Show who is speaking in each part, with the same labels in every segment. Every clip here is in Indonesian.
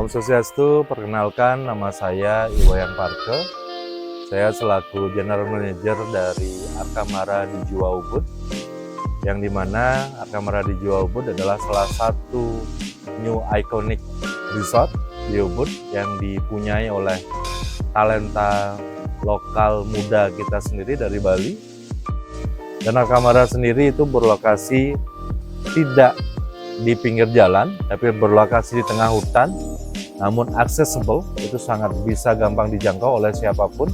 Speaker 1: Om Swastiastu, perkenalkan nama saya Iwayan Parke. Saya selaku General Manager dari Arkamara di Jiwa Ubud, yang dimana Arkamara di Jiwa Ubud adalah salah satu new iconic resort di Ubud yang dipunyai oleh talenta lokal muda kita sendiri dari Bali. Dan Arkamara sendiri itu berlokasi tidak di pinggir jalan, tapi berlokasi di tengah hutan, namun accessible, itu sangat bisa gampang dijangkau oleh siapapun,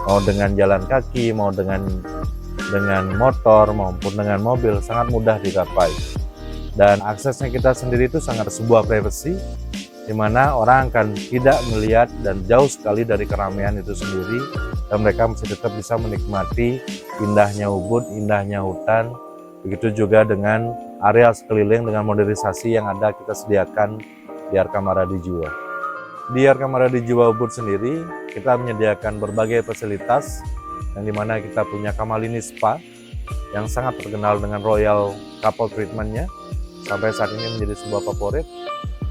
Speaker 1: mau dengan jalan kaki, mau dengan motor, maupun dengan mobil, sangat mudah dicapai. Dan aksesnya kita sendiri itu sangat sebuah privacy, di mana orang akan tidak melihat dan jauh sekali dari keramaian itu sendiri, dan mereka masih tetap bisa menikmati indahnya Ubud, indahnya hutan. Begitu juga dengan area sekeliling dengan modernisasi yang ada kita sediakan di Arkamara di Jiwa. Di Arkamara di Jiwa Ubud sendiri, kita menyediakan berbagai fasilitas, yang dimana kita punya Kamalini Spa, yang sangat terkenal dengan royal couple treatmentnya, sampai saat ini menjadi sebuah favorit.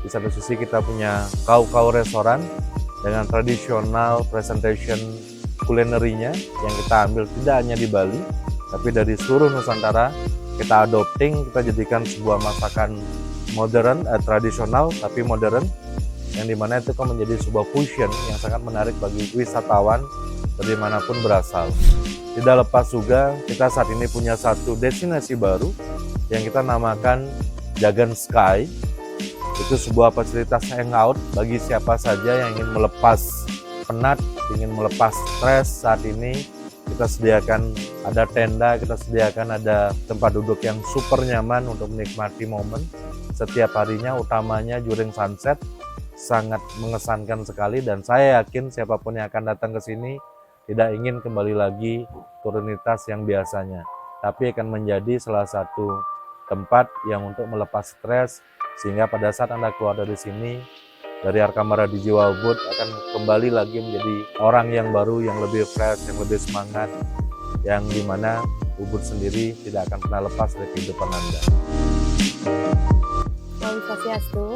Speaker 1: Di satu sisi kita punya Kau restoran, dengan tradisional presentation kulinerinya, yang kita ambil tidak hanya di Bali, tapi dari seluruh Nusantara. Kita adopting, kita jadikan sebuah masakan modern, tradisional tapi modern, yang dimana itu kan menjadi sebuah fusion yang sangat menarik bagi wisatawan dari manapun berasal. Tidak lepas juga kita saat ini punya satu destinasi baru yang kita namakan Jagan Sky. Itu sebuah fasilitas hangout bagi siapa saja yang ingin melepas penat, ingin melepas stres. Saat ini kita sediakan ada tenda, kita sediakan ada tempat duduk yang super nyaman untuk menikmati momen setiap harinya, utamanya during sunset. Sangat mengesankan sekali, dan saya yakin siapapun yang akan datang ke sini tidak ingin kembali lagi ke rutinitas yang biasanya, tapi akan menjadi salah satu tempat yang untuk melepas stres, sehingga pada saat Anda keluar dari sini, dari Arkamara di Jiwa Ubud, akan kembali lagi menjadi orang yang baru, yang lebih fresh, yang lebih semangat, yang dimana Ubud sendiri tidak akan pernah lepas dari kehidupan Anda.
Speaker 2: Om Swastiastu,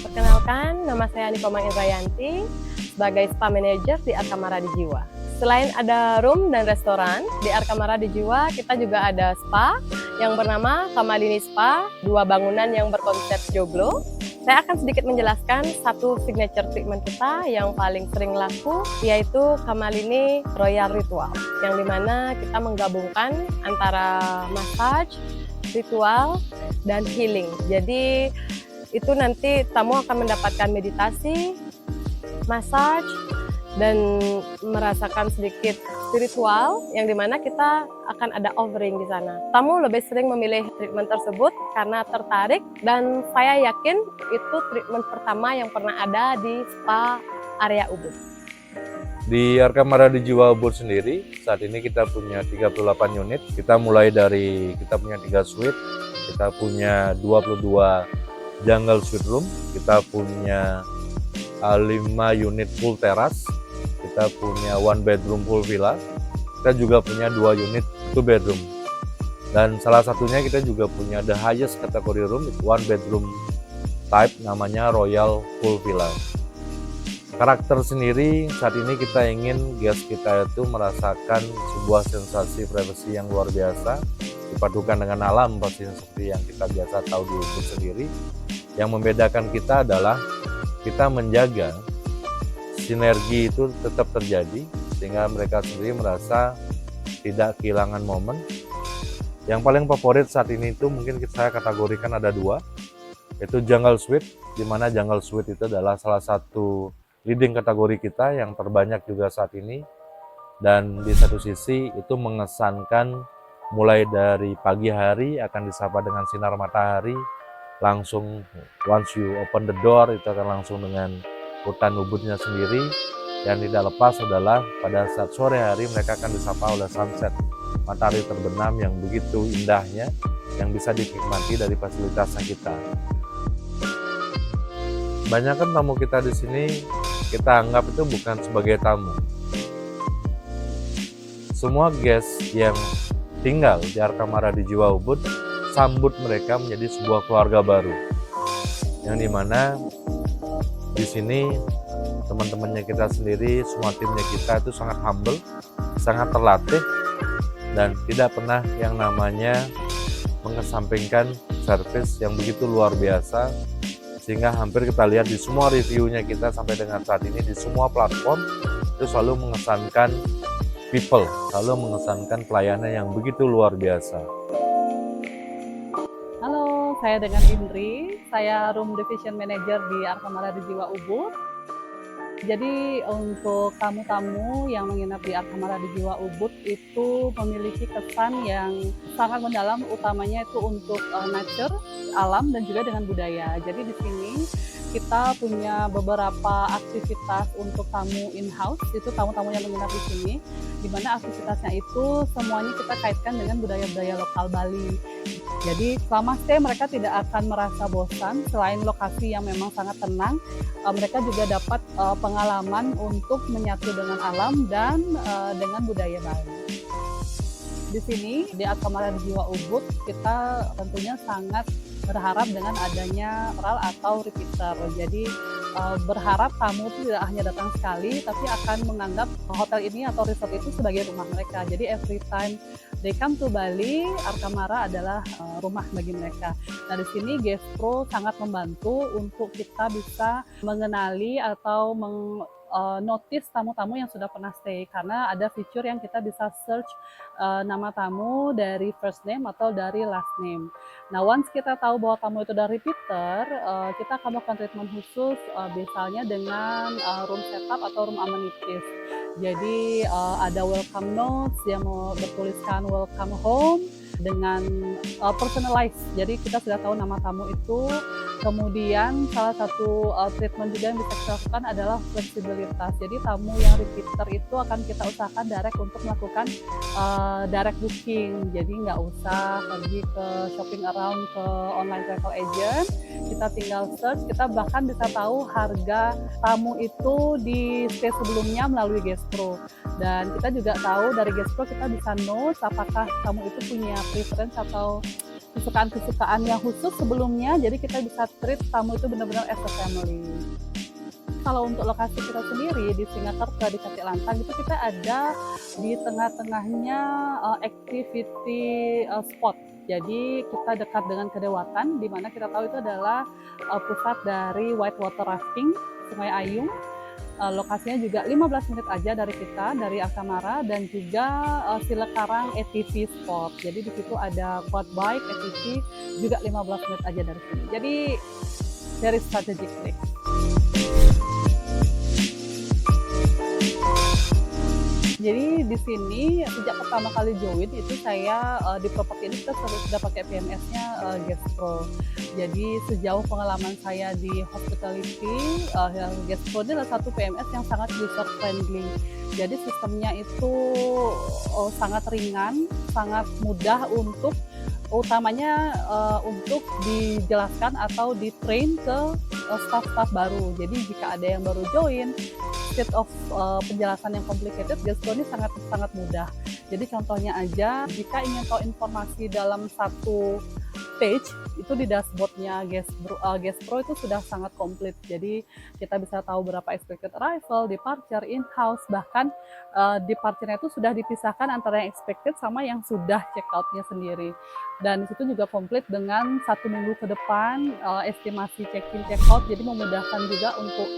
Speaker 2: perkenalkan nama saya Nikomang Indrayanti sebagai Spa Manager di Arkamara di Jiwa. Selain ada room dan restoran, di Arkamara di Jiwa kita juga ada spa yang bernama Kamalini Spa, dua bangunan yang berkonsep joglo. Saya akan sedikit menjelaskan satu signature treatment kita yang paling sering laku, yaitu Kamalini Royal Ritual, yang dimana kita menggabungkan antara massage, ritual, dan healing. Jadi itu nanti tamu akan mendapatkan meditasi, massage, dan merasakan sedikit spiritual, yang dimana kita akan ada offering di sana. Tamu lebih sering memilih treatment tersebut karena tertarik, dan saya yakin itu treatment pertama yang pernah ada di spa area Ubud.
Speaker 1: Di Arkamara di Jiwa Ubud sendiri, saat ini kita punya 38 unit. Kita mulai dari, kita punya 3 suite, kita punya 22 jungle suite room, kita punya 5 unit full teras, kita punya 1 bedroom full villa, kita juga punya 2 unit 2 bedroom. Dan salah satunya kita juga punya the highest category room, 1 bedroom type, namanya Royal Full Villa. Karakter sendiri, saat ini kita ingin guest kita itu merasakan sebuah sensasi privacy yang luar biasa, dipadukan dengan alam pastinya seperti yang kita biasa tahu di Ubud sendiri. Yang membedakan kita adalah kita menjaga sinergi itu tetap terjadi, sehingga mereka sendiri merasa tidak kehilangan momen. Yang paling favorit saat ini itu mungkin saya kategorikan ada 2, yaitu Jungle Suite, di mana Jungle Suite itu adalah salah satu leading kategori kita yang terbanyak juga saat ini, dan di satu sisi itu mengesankan mulai dari pagi hari akan disapa dengan sinar matahari, langsung once you open the door itu akan langsung dengan hutan Ubudnya sendiri. Yang tidak lepas adalah pada saat sore hari mereka akan disapa oleh sunset, matahari terbenam yang begitu indahnya, yang bisa dinikmati dari fasilitasnya kita. Banyak kan tamu kita di sini kita anggap itu bukan sebagai tamu. Semua guest yang tinggal di Arkamara di Jiwa Ubud, sambut mereka menjadi sebuah keluarga baru, yang dimana Di sini teman-temannya kita sendiri, semua timnya kita itu sangat humble, sangat terlatih, dan tidak pernah yang namanya mengesampingkan servis yang begitu luar biasa, sehingga hampir kita lihat di semua reviewnya kita sampai dengan saat ini di semua platform itu selalu mengesankan people, selalu mengesankan pelayanan yang begitu luar biasa.
Speaker 3: Halo, saya dengan Indri, saya Room Division Manager di Arkamara di Jiwa Ubud. Jadi untuk tamu-tamu yang menginap di Arkamara di Jiwa Ubud itu memiliki kesan yang sangat mendalam, utamanya itu untuk nature, alam, dan juga dengan budaya. Jadi di sini kita punya beberapa aktivitas untuk tamu in-house, itu tamu-tamu yang menginap di sini, di mana aktivitasnya itu semuanya kita kaitkan dengan budaya-budaya lokal Bali. Jadi selama stay mereka tidak akan merasa bosan, selain lokasi yang memang sangat tenang, mereka juga dapat pengalaman untuk menyatu dengan alam dan dengan budaya Bali. Di sini di Arkamara di Jiwa Ubud kita tentunya sangat berharap dengan adanya referral atau repeater. Jadi berharap tamu itu tidak hanya datang sekali, tapi akan menganggap hotel ini atau resort itu sebagai rumah mereka. Jadi every time they come to Bali, Arkamara adalah rumah bagi mereka. Nah di sini Guestpro sangat membantu untuk kita bisa mengenali atau notice tamu-tamu yang sudah pernah stay, karena ada fitur yang kita bisa search nama tamu dari first name atau dari last name. Nah once kita tahu bahwa tamu itu dari repeater, kita akan melakukan treatment khusus misalnya dengan room setup atau room amenities. Jadi ada welcome notes yang bertuliskan welcome home dengan personalized. Jadi kita sudah tahu nama tamu itu. Kemudian salah satu treatment juga yang bisa kita lakukan adalah fleksibilitas. Jadi tamu yang repeater itu akan kita usahakan direct untuk melakukan direct booking. Jadi nggak usah pergi ke shopping around ke online travel agent. Kita tinggal search, kita bahkan bisa tahu harga tamu itu di stay sebelumnya melalui Guestpro. Dan kita juga tahu dari Guestpro kita bisa note apakah tamu itu punya preference atau kesukaan-kesukaan yang khusus sebelumnya, jadi kita bisa treat tamu itu benar-benar as a family. Kalau untuk lokasi kita sendiri di Singapura di Kaki Lantang itu kita ada di tengah-tengahnya activity spot. Jadi kita dekat dengan Kedewatan, di mana kita tahu itu adalah pusat dari whitewater rafting Sungai Ayung. Lokasinya juga 15 menit aja dari kita, dari Arkamara, dan juga Silekarang ATV Spot. Jadi di situ ada quad bike, ATV, juga 15 menit aja dari sini. Jadi very strategic place. Jadi di sini sejak pertama kali join itu saya di properti ini kita sudah pakai PMS-nya Guestpro. Jadi sejauh pengalaman saya di hospitality, Guestpro ini adalah satu PMS yang sangat user friendly. Jadi sistemnya itu sangat ringan, sangat mudah untuk utamanya untuk dijelaskan atau di-train ke staff-staff baru. Jadi jika ada yang baru join, instead of penjelasan yang complicated, Guestpro ini sangat mudah. Jadi contohnya aja, jika ingin tahu informasi dalam satu page, itu di dashboardnya Guestpro itu sudah sangat komplit. Jadi kita bisa tahu berapa expected arrival, departure, in-house, bahkan departure-nya itu sudah dipisahkan antara yang expected sama yang sudah check-out-nya sendiri. Dan disitu juga komplit dengan 1 minggu ke depan estimasi check-in, check-out, jadi memudahkan juga untuk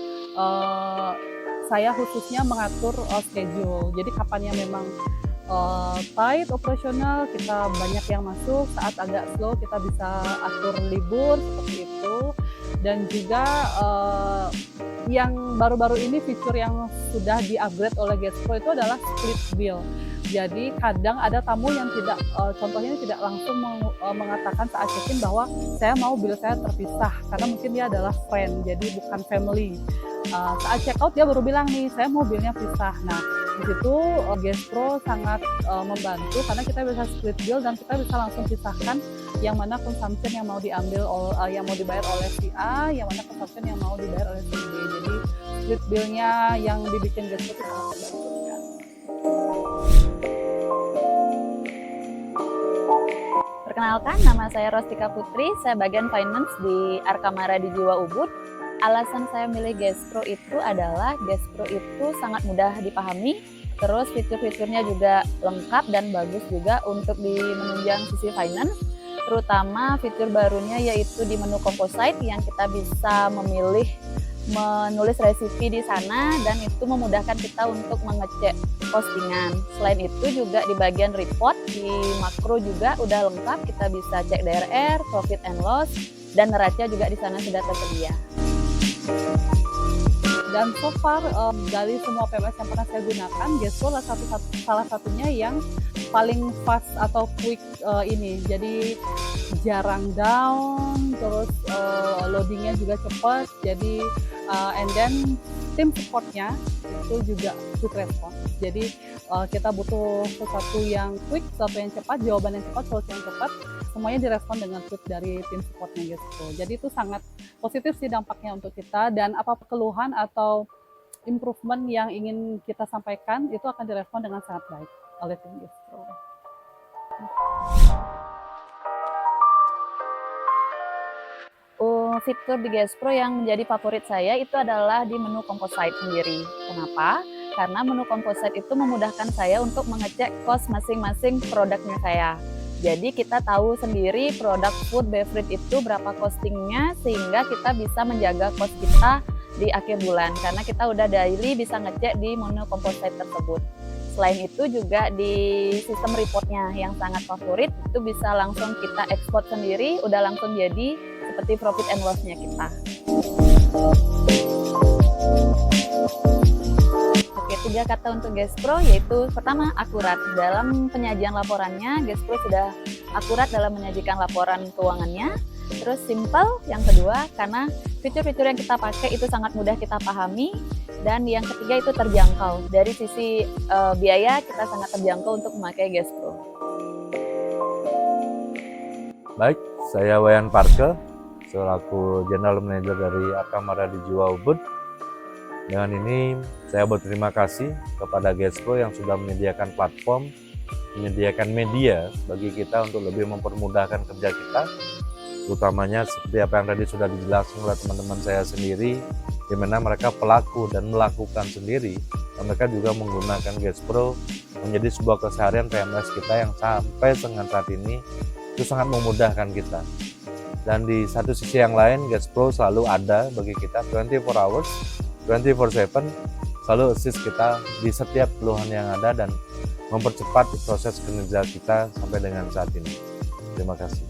Speaker 3: saya khususnya mengatur schedule. Jadi kapan yang memang tight operasional, kita banyak yang masuk, saat agak slow kita bisa atur libur seperti itu. Dan juga yang baru-baru ini fitur yang sudah di-upgrade oleh Guestpro itu adalah split bill. Jadi kadang ada tamu yang tidak, contohnya tidak langsung mengatakan saat check-in bahwa saya mau bill saya terpisah, karena mungkin dia adalah friend, jadi bukan family. Saat check-out dia baru bilang nih, saya mau billnya pisah. Nah, di situ Guestpro sangat membantu karena kita bisa split bill dan kita bisa langsung pisahkan yang mana consumption yang mau diambil, yang mau dibayar oleh si A, yang mana consumption yang mau dibayar oleh si B. Jadi split billnya yang dibikin Guestpro itu sangat membantu.
Speaker 4: Perkenalkan, nama saya Rostika Putri, saya bagian finance di Arkamara di Jiwa Ubud. Alasan saya milih Gespro itu adalah Gespro itu sangat mudah dipahami, terus fitur-fiturnya juga lengkap dan bagus juga untuk di menunjang sisi finance, terutama fitur barunya yaitu di menu composite yang kita bisa memilih menulis resipi di sana dan itu memudahkan kita untuk mengecek postingan. Selain itu juga di bagian report di makro juga udah lengkap, kita bisa cek DRR, profit and loss, dan neraca juga di sana sudah tersedia.
Speaker 3: Dan so far dari semua PMS yang pernah saya gunakan, Gespro salah satunya yang paling fast atau quick ini. Jadi jarang down, terus loadingnya juga cepat. Jadi and then tim supportnya itu juga quick response. Jadi kita butuh sesuatu yang quick, sesuatu yang cepat, jawaban yang cepat, solusi yang cepat, semuanya direspon dengan quick dari tim supportnya gitu. Jadi itu sangat positif sih dampaknya untuk kita, dan apa keluhan atau improvement yang ingin kita sampaikan itu akan direspon dengan sangat baik oleh tim Gespro.
Speaker 4: Fitur di Gespro yang menjadi favorit saya itu adalah di menu composite sendiri. Kenapa? Karena menu composite itu memudahkan saya untuk mengecek cost masing-masing produknya saya. Jadi kita tahu sendiri produk food beverage itu berapa costingnya sehingga kita bisa menjaga cost kita di akhir bulan. Karena kita udah daily bisa ngecek di menu composite tersebut. Selain itu juga di sistem reportnya yang sangat favorit, itu bisa langsung kita ekspor sendiri, udah langsung jadi seperti profit and loss-nya kita. Oke, 3 kata untuk Gespro yaitu pertama akurat. Dalam penyajian laporannya, Gespro sudah akurat dalam menyajikan laporan keuangannya. Terus simple, yang kedua karena fitur-fitur yang kita pakai itu sangat mudah kita pahami. Dan yang ketiga itu terjangkau. Dari sisi biaya kita sangat terjangkau untuk memakai Gespro.
Speaker 1: Baik, saya Wayan Parke, selaku General Manager dari Arkamara Digiwa Ubud. Dengan ini saya berterima kasih kepada Gespro yang sudah menyediakan platform, menyediakan media bagi kita untuk lebih mempermudahkan kerja kita, utamanya seperti apa yang tadi sudah dijelaskan oleh teman-teman saya sendiri, di mana mereka pelaku dan melakukan sendiri, dan mereka juga menggunakan Gespro menjadi sebuah keseharian PMS kita yang sampai dengan saat ini itu sangat memudahkan kita. Dan di satu sisi yang lain, Gespro selalu ada bagi kita 24 hours, 24/7, selalu assist kita di setiap keluhan yang ada dan mempercepat proses kinerja kita sampai dengan saat ini. Terima kasih.